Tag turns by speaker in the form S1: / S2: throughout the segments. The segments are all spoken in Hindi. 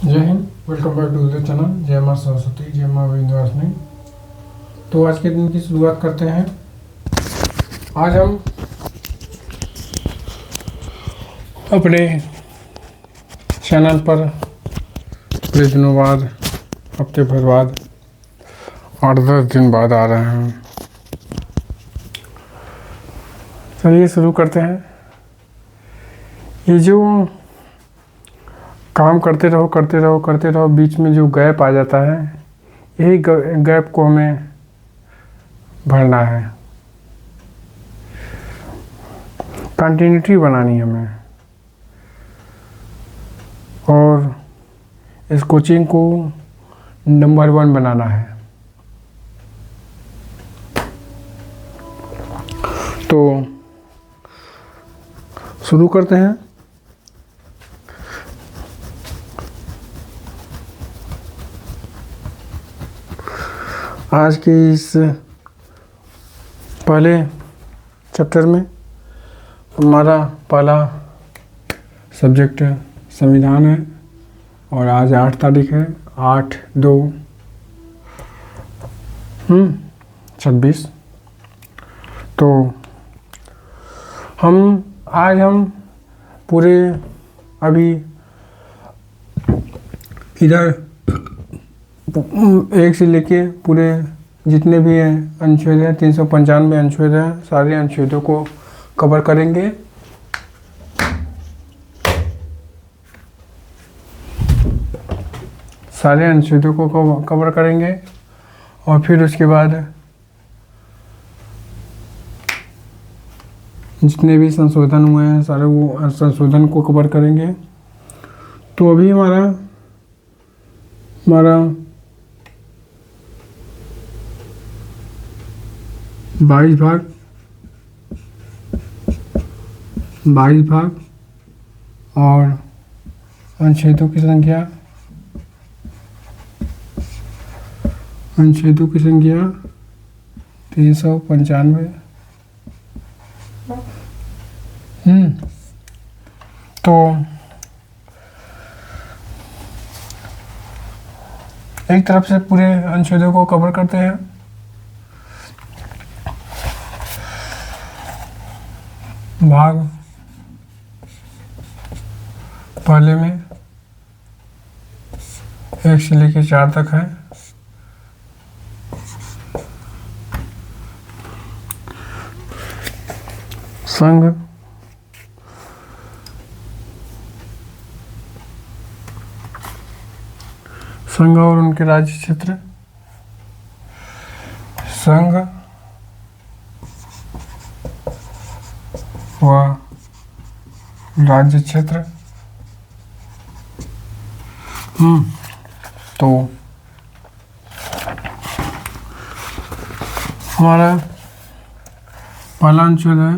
S1: जय Hind, welcome back to the channel. जय मां सरस्वती, जय मां विंध्यवासिनी। तो आज के दिन की शुरुआत करते हैं। आज हम अपने चैनल पर कुछ दिनों बाद, हफ्ते भर बाद, 8-10 दिन बाद आ रहे हैं। चलिए शुरू करते हैं। ये जो काम करते रहो, बीच में जो गैप आ जाता है, यही गैप को हमें भरना है, कंटिन्यूटी बनानी है हमें, और इस कोचिंग को नंबर 1 बनाना है। तो शुरू करते हैं। आज के इस पहले चैप्टर में हमारा पहला सब्जेक्ट संविधान है, और आज 8 तारीख है, 8/2/26। तो आज हम पूरे अभी इधर 1 से लेके पूरे जितने भी हैं अनुच्छेद हैं, 395 अनुच्छेद हैं, सारे अनुच्छेदों को कवर करेंगे। सारे अनुच्छेदों को कवर करेंगे, और फिर उसके बाद जितने भी संशोधन हुए हैं सारे वो संशोधन को कवर करेंगे। तो अभी हमारा 22 भाग और अनुच्छेदों की संख्या 395। तो एक तरफ से पूरे अनुच्छेदों को कवर करते हैं। भाग पहले में 1 से लेकर 4 तक है। संघ और उनके राज्य क्षेत्र। संघ व राज्य क्षेत्र। तो हमारा पहला अनुच्छेद है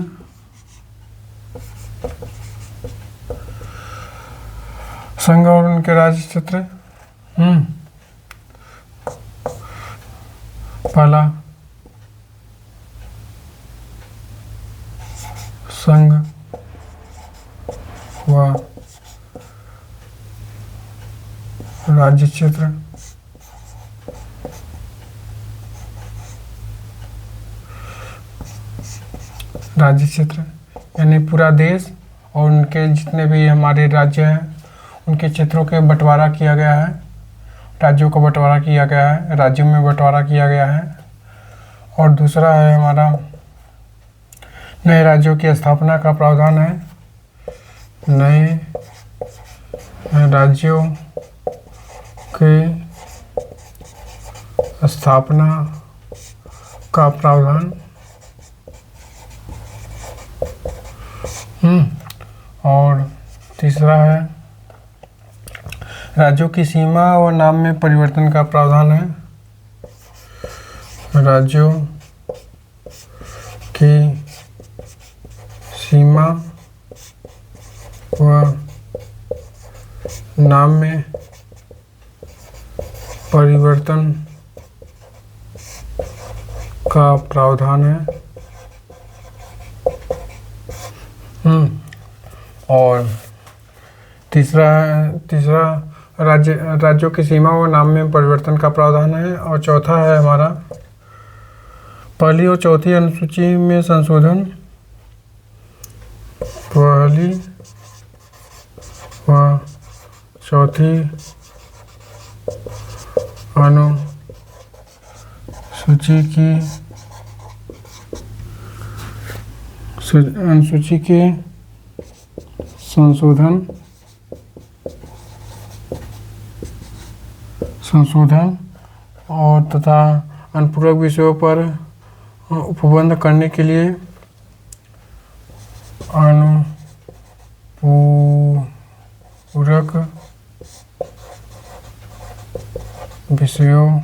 S1: संघ और उनके राज्य क्षेत्र। पहला संघ व राज्य क्षेत्र। राज्य क्षेत्र यानी पूरा देश और उनके जितने भी हमारे राज्य हैं उनके क्षेत्रों के बंटवारा किया गया है, राज्यों का बंटवारा किया गया है, राज्यों में बंटवारा किया गया है। और दूसरा है हमारा नए राज्यों की स्थापना का प्रावधान है। नए राज्यों के स्थापना का प्रावधान। और तीसरा है राज्यों की सीमा और नाम में परिवर्तन का प्रावधान है। राज्यों की सीमा व नाम में परिवर्तन का प्रावधान है। और तीसरा राज्यों की सीमा व नाम में परिवर्तन का प्रावधान है। और चौथा है हमारा पहली और चौथी अनुसूची में संशोधन। पहली व चौथी अनुसूची के संशोधन और तथा अनुपूरक विषयों पर उपबंध करने के लिए अनुपूरक विषयों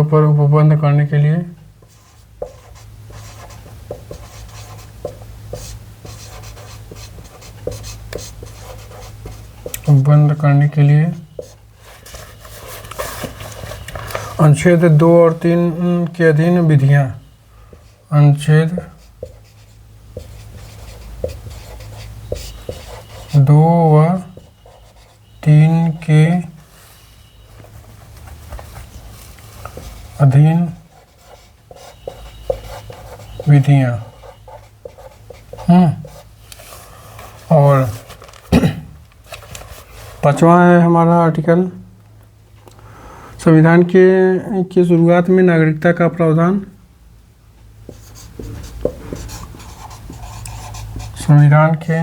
S1: पर उपबंध करने के लिए अनुच्छेद 2 और 3 के अधीन विधियां। अनुच्छेद 2 व 3 के अधीन विधियां। और 5वां है हमारा आर्टिकल संविधान के शुरुआत में नागरिकता का प्रावधान। संविधान के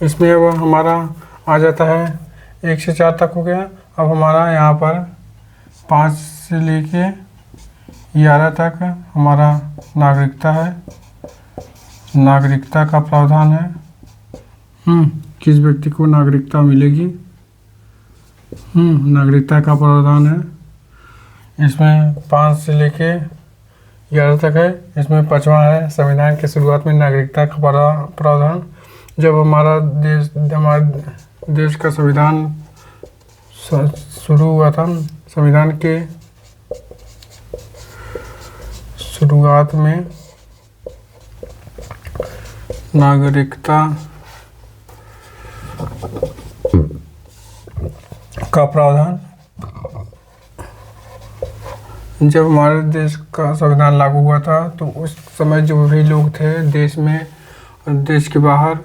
S1: इसमें अब हमारा आ जाता है 1 से 4 तक हो गया। अब हमारा यहाँ पर 5 से लेके 11 तक हमारा नागरिकता है। नागरिकता का प्रावधान है। किस व्यक्ति को नागरिकता मिलेगी। नागरिकता का प्रावधान है। इसमें 5 से लेके 11 तक है। इसमें 5वां है संविधान की शुरुआत में नागरिकता का प्रावधान। जब हमारे देश का संविधान शुरू हुआ था, संविधान के शुरुआत में नागरिकता का प्रावधान। जब हमारे देश का संविधान लागू हुआ था तो उस समय जो भी लोग थे देश में और देश के बाहर,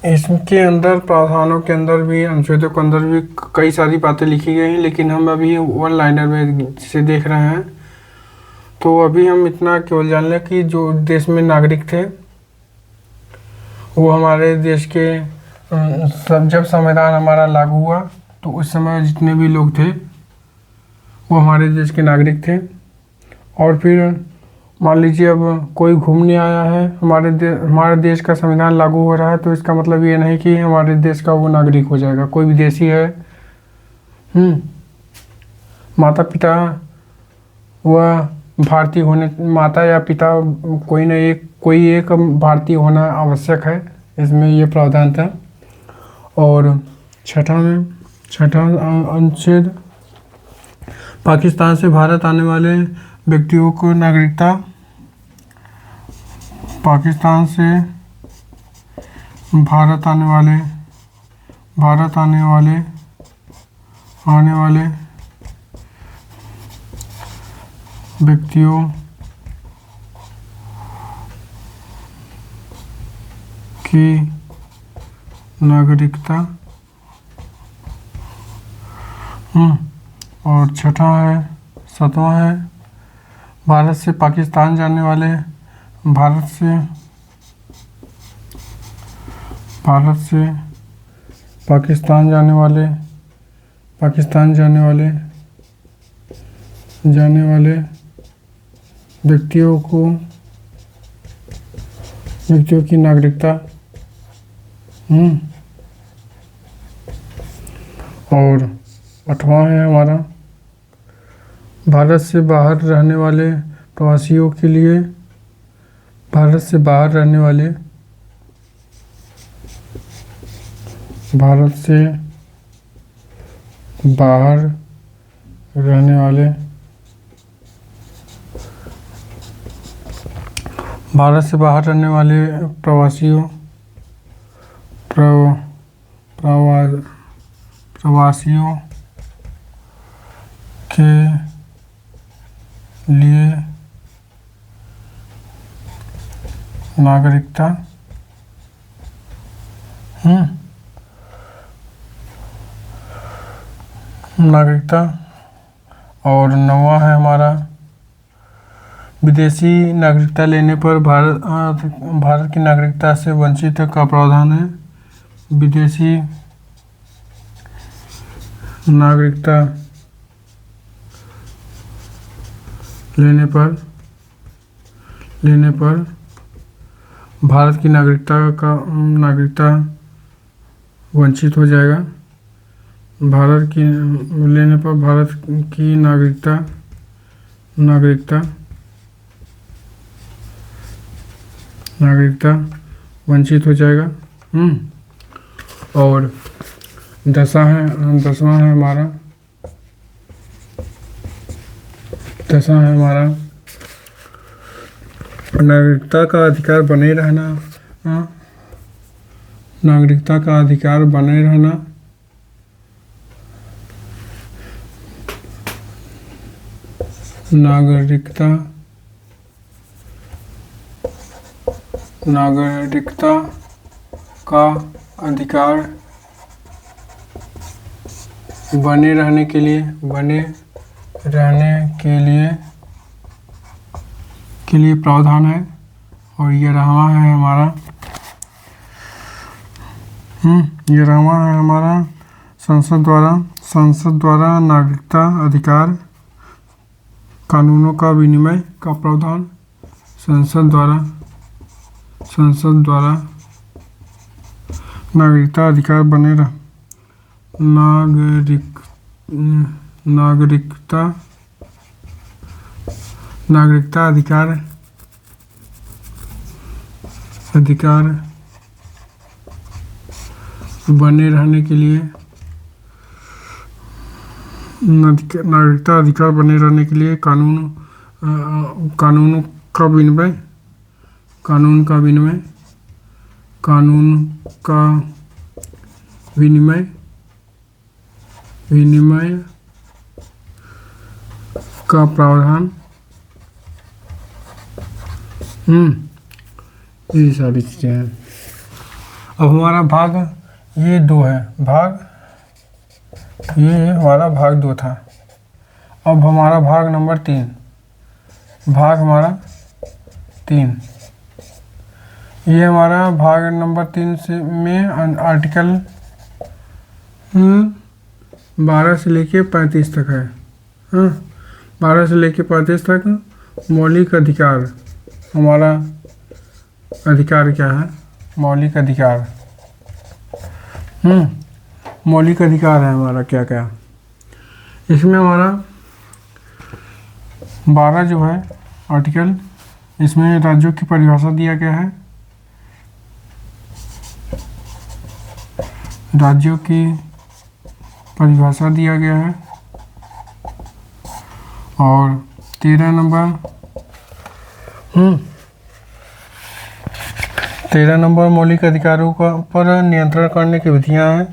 S1: इसके अंदर प्रावधानों के अंदर भी, अनुच्छेदों के अंदर भी कई सारी बातें लिखी गई हैं, लेकिन हम अभी वन लाइनर में से देख रहे हैं। तो अभी हम इतना केवल जान लें कि जो देश में नागरिक थे वो हमारे देश के जब संविधान हमारा लागू हुआ तो उस समय जितने भी लोग थे वो हमारे देश के नागरिक थे। और फिर मान लीजिए अब कोई घूमने आया है, हमारे देश का संविधान लागू हो रहा है, तो इसका मतलब ये नहीं कि हमारे देश का वो नागरिक हो जाएगा। कोई विदेशी है, माता पिता वह भारतीय होने, माता या पिता कोई एक भारतीय होना आवश्यक है। इसमें ये प्रावधान था। और छठा अनुच्छेद पाकिस्तान से भारत आने वाले व्यक्तियों को नागरिकता। पाकिस्तान से भारत आने वाले व्यक्तियों की नागरिकता। और छठा है, 7वां है भारत से पाकिस्तान जाने वाले, भारत से पाकिस्तान जाने वाले व्यक्तियों की नागरिकता। और 8वां है हमारा भारत से बाहर रहने वाले प्रवासियों के लिए, भारत से बाहर रहने रहने वाले भारत से बाहर रहने वाले प्रवासियों प्रवासियों के लिए नागरिकता और नौवां है हमारा विदेशी नागरिकता लेने पर भारत की नागरिकता से वंचित का प्रावधान है। विदेशी नागरिकता लेने पर भारत की नागरिकता वंचित हो जाएगा। भारत की नागरिकता वंचित हो जाएगा। और दसवां है हमारा नागरिकता का अधिकार बने रहना। नागरिकता का अधिकार बने रहना नागरिकता का अधिकार बने रहने के लिए प्रावधान है। और ये रहा है हमारा संसद द्वारा नागरिकता अधिकार कानूनों का विनिमय का प्रावधान। संसद द्वारा नागरिकता अधिकार बने रह नागरिकता अधिकार बने रहने के लिए नागरिकता अधिकार बने रहने के लिए कानून का विनिमय का प्रावधान। ये सारी चीजें हैं। अब हमारा भाग ये 2 है। ये हमारा भाग 2 था। अब हमारा भाग नंबर 3 ये हमारा भाग नंबर 3 में आर्टिकल 12 से लेके 35 तक है। 12 से लेके 35 तक मौलिक अधिकार। हमारा अधिकार क्या है? मौलिक अधिकार। मौलिक अधिकार है हमारा क्या क्या। इसमें हमारा 12 जो है आर्टिकल, इसमें राज्यों की परिभाषा दिया गया है। राज्यों की परिभाषा दिया गया है। और 13 नंबर मौलिक अधिकारों पर नियंत्रण करने की विधियां हैं।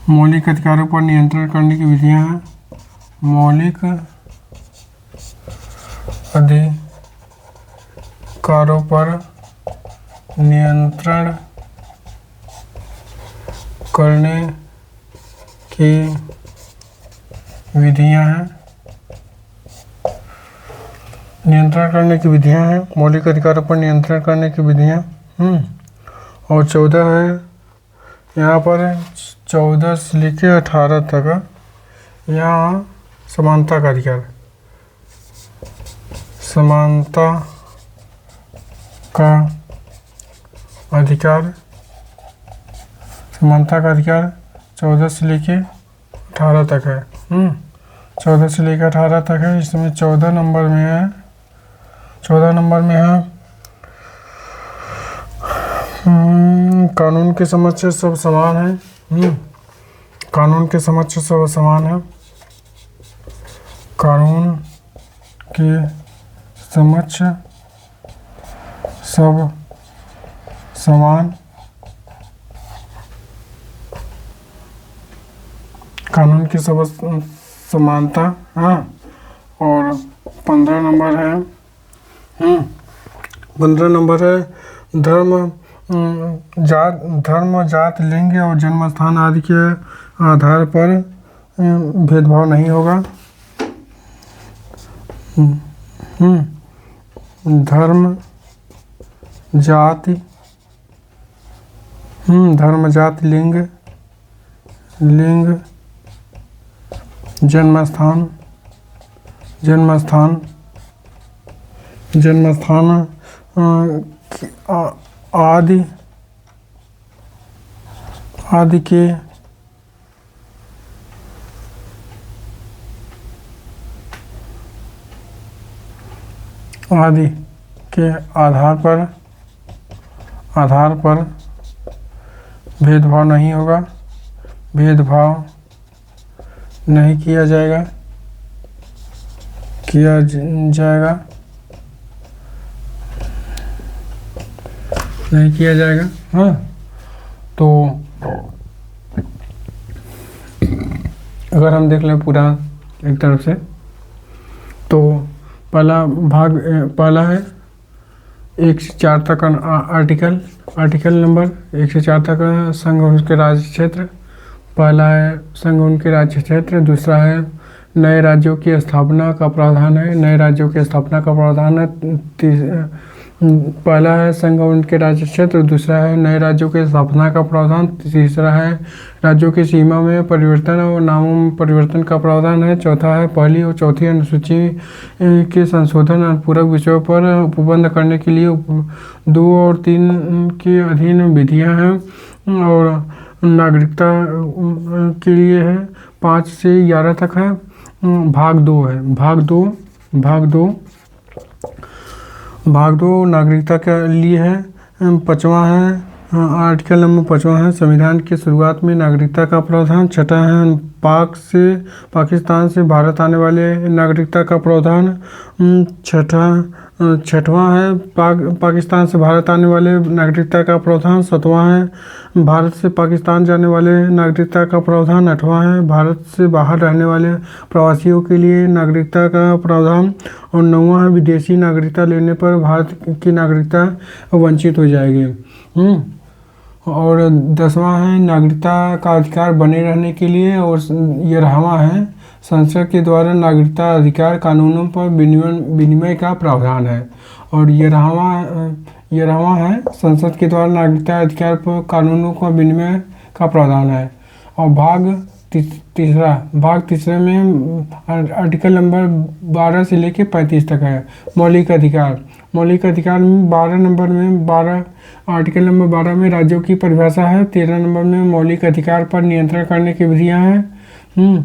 S1: मौलिक अधिकारों पर नियंत्रण करने की विधियां हैं। मौलिक अधिकारों पर नियंत्रण करने की विधियां हैं। मौलिक अधिकारों पर नियंत्रण करने की विधियां। और 14 है यहाँ पर, 14 से लेकर 18 तक यहाँ समानता का अधिकार। समानता का अधिकार 14 से लेके 18 तक है। 14 से लेकर 18 तक है। इसमें 14 नंबर में है कानून के समझ से सब समान है। कानून के समक्ष सब समान है। कानून के समक्ष सब समान। कानून की सब समानता। हाँ, और 15 नंबर है 15 नंबर है धर्म जात लिंग और जन्म स्थान आदि के आधार पर भेदभाव नहीं होगा। धर्म जाति लिंग जन्म स्थान आदि के आधार पर भेदभाव नहीं होगा। भेदभाव नहीं किया जाएगा नहीं किया जाएगा। हाँ, तो अगर हम देख लें पूरा एक तरफ से, तो पहला है 1 से 4 तक आर्टिकल नंबर 1 से 4 तक संघ उनके राज्य क्षेत्र। पहला है संघ उनके राज्य क्षेत्र। दूसरा है नए राज्यों की स्थापना का प्रावधान है। नए राज्यों की स्थापना का प्रावधान है। पहला है संघ उनके राज्य क्षेत्र। दूसरा है नए राज्यों की स्थापना का प्रावधान। तीसरा है राज्यों की सीमा में परिवर्तन और नामों में परिवर्तन का प्रावधान है। चौथा है पहली और चौथी अनुसूची के संशोधन और पूरक विषयों पर उपबंध करने के लिए 2 और 3 के अधीन विधियां हैं। और नागरिकता के लिए है 5 से 11 तक है। भाग 2 है। भाग दो नागरिकता के लिए है। 5वां है आर्टिकल नंबर 5वां है संविधान की शुरुआत में नागरिकता का प्रावधान। 6ठा है पाकिस्तान से भारत आने वाले नागरिकता का प्रावधान। 6वां है पाकिस्तान से भारत आने वाले नागरिकता का प्रावधान। 7वां है भारत से पाकिस्तान जाने वाले नागरिकता का प्रावधान। 8वां है भारत से बाहर रहने वाले प्रवासियों के लिए नागरिकता का प्रावधान। और 9वां है विदेशी नागरिकता लेने पर भारत की नागरिकता वंचित हो जाएगी। और 10वां है नागरिकता का अधिकार बने रहने के लिए। और 11वां है संसद के द्वारा नागरिकता अधिकार कानूनों पर विनिमय का प्रावधान है। और 11वां है संसद के द्वारा नागरिकता अधिकार पर कानूनों का विनिमय का प्रावधान है। और भाग तीसरे में आर्टिकल नंबर 12 से लेकर 35 तक है मौलिक अधिकार में 12 आर्टिकल नंबर 12 में राज्यों की परिभाषा है। 13 नंबर में मौलिक अधिकार पर नियंत्रण करने की विधियां हैं।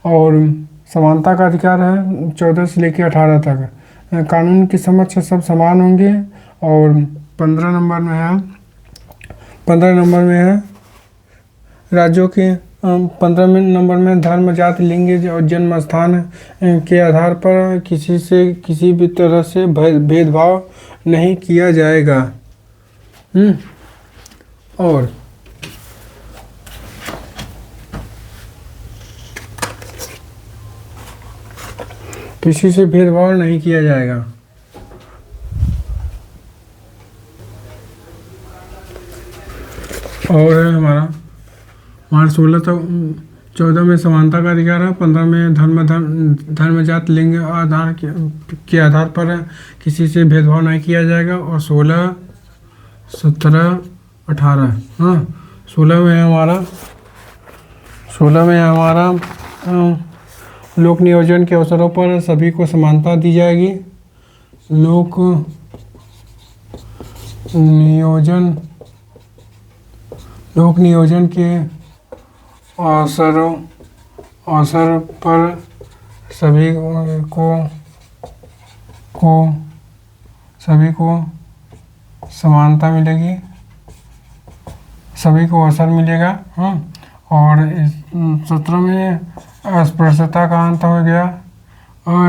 S1: और समानता का अधिकार है 14 से लेकर 18 तक। कानून की समक्ष सब समान होंगे। और 15 नंबर में है राज्यों के 15 नंबर में धर्म जाति लिंग और जन्म स्थान के आधार पर किसी से किसी भी तरह से भेदभाव नहीं किया जाएगा। और किसी से भेदभाव नहीं किया जाएगा। और है हमारा 16 तक 14 में समानता का अधिकार है। 15 में धर्म जाति लिंग के आधार पर किसी से भेदभाव नहीं किया जाएगा। और 16 17 18 हाँ 16 में हमारा लोक नियोजन के अवसरों पर सभी को समानता दी जाएगी। लोक नियोजन के अवसर पर सभी को समानता मिलेगी। सभी को अवसर मिलेगा। और इस 17 में अस्पृश्यता का अंत हो गया।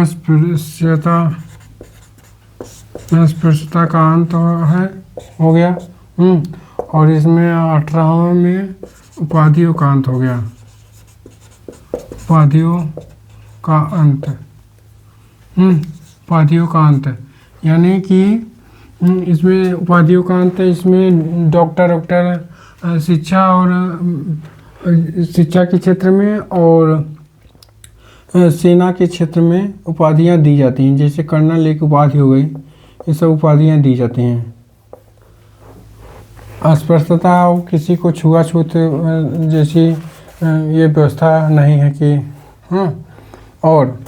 S1: अस्पृश्यता अस्पृश्यता का अंत हो गया। और इसमें 18वें में उपाधियों का अंत हो गया। उपाधियों का अंत उपाधियों का अंत यानी कि इसमें उपाधियों का अंत, इसमें डॉक्टर शिक्षा और शिक्षा के क्षेत्र में और सेना के क्षेत्र में उपाधियां दी जाती हैं। जैसे कर्नल एक उपाधि हो गई, ये सब उपाधियां दी जाती हैं। अस्पृश्यता किसी को छुआछूत जैसी ये व्यवस्था नहीं है कि और